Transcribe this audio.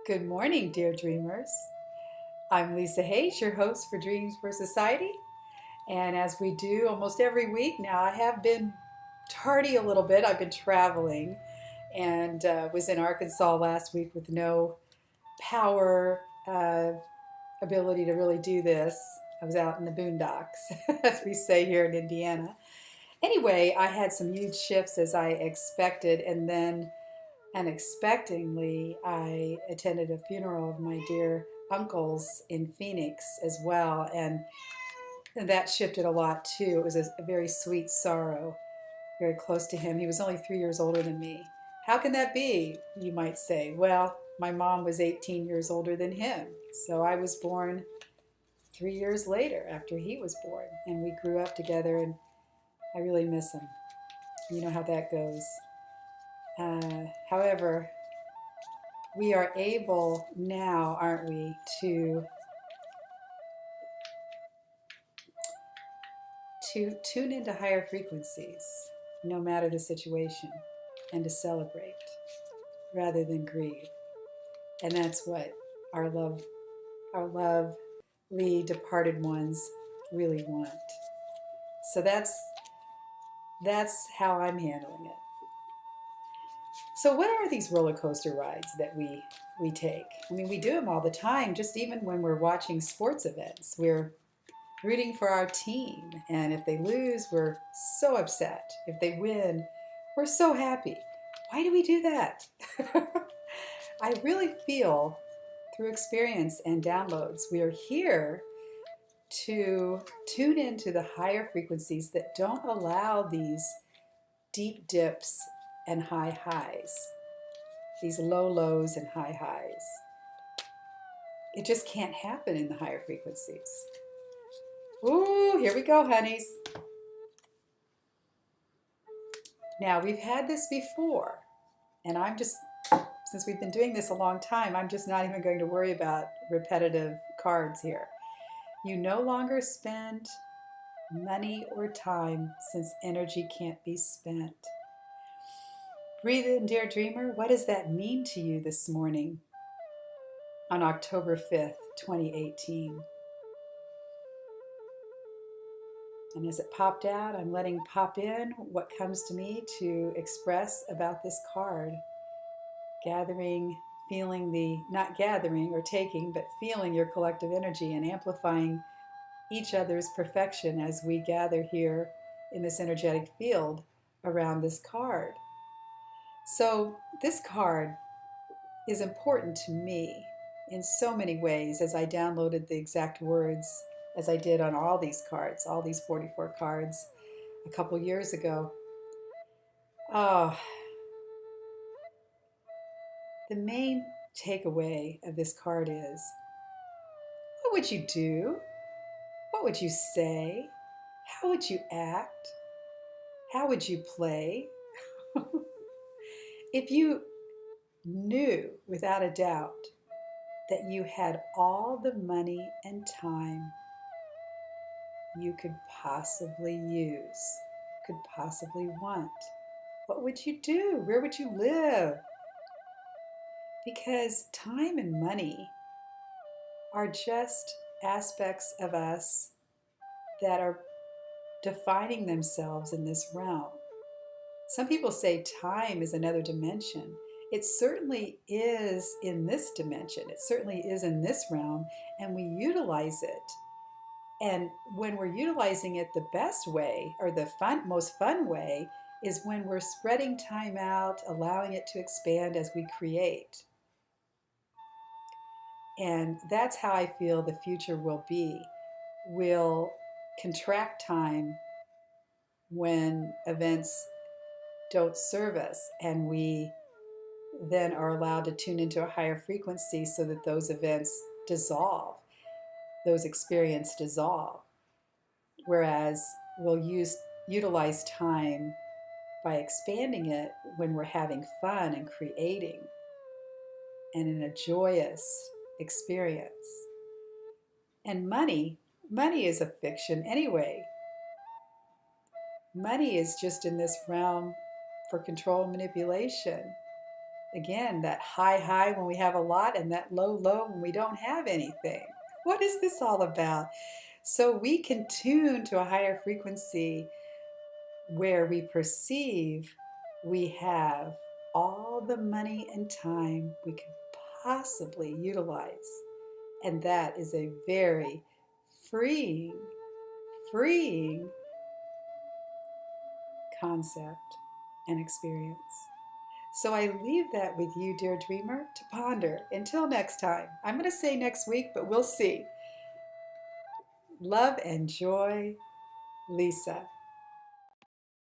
Good morning, dear dreamers. I'm Lisa Hayes, your host for Dreams for Society. And as we do almost every week now, I have been tardy a little bit. I've been traveling and was in Arkansas last week with no power ability to really do this. I was out in the boondocks, as we say here in Indiana. Anyway, I had some huge shifts as I expected, and then unexpectedly, I attended a funeral of my dear uncle's in Phoenix as well, and that shifted a lot too. It was a very sweet sorrow, very close to him. He was only 3 years older than me. How can that be, you might say? Well, my mom was 18 years older than him, so I was born 3 years later after he was born, and we grew up together, and I really miss him. You know how that goes. However, we are able now, aren't we, to tune into higher frequencies, no matter the situation, and to celebrate rather than grieve. And that's what our lovely departed ones really want. So that's how I'm handling it. So what are these roller coaster rides that we take? I mean, we do them all the time, just even when we're watching sports events. We're rooting for our team, and if they lose, we're so upset. If they win, we're so happy. Why do we do that? I really feel through experience and downloads, we are here to tune into the higher frequencies that don't allow these deep dips and high highs, these low lows and high highs. It just can't happen in the higher frequencies. Ooh, here we go, honeys. Now, we've had this before, and since we've been doing this a long time, I'm just not even going to worry about repetitive cards here. You no longer spend money or time since energy can't be spent. Breathe in, dear dreamer. What does that mean to you this morning on October 5th, 2018? And as it popped out, I'm letting pop in what comes to me to express about this card. Gathering, feeling not gathering or taking, but feeling your collective energy and amplifying each other's perfection as we gather here in this energetic field around this card. So this card is important to me in so many ways as I downloaded the exact words as I did on all these cards, all these 44 cards a couple years ago. Oh, the main takeaway of this card is, what would you do? What would you say? How would you act? How would you play? If you knew without a doubt that you had all the money and time you could possibly use, could possibly want, what would you do? Where would you live? Because time and money are just aspects of us that are defining themselves in this realm. Some people say time is another dimension. It certainly is in this dimension. It certainly is in this realm, and we utilize it. And when we're utilizing it the best way, or the most fun way, is when we're spreading time out, allowing it to expand as we create. And that's how I feel the future will be. We'll contract time when events don't serve us, and we then are allowed to tune into a higher frequency so that those events dissolve, those experiences dissolve. Whereas we'll utilize time by expanding it when we're having fun and creating and in a joyous experience. And money is a fiction anyway. Money is just in this realm for control and manipulation. Again, that high, high when we have a lot and that low, low when we don't have anything. What is this all about? So we can tune to a higher frequency where we perceive we have all the money and time we could possibly utilize. And that is a very freeing concept and experience. So I leave that with you, dear dreamer, to ponder. Until next time. I'm going to say next week, but we'll see. Love and joy, Lisa.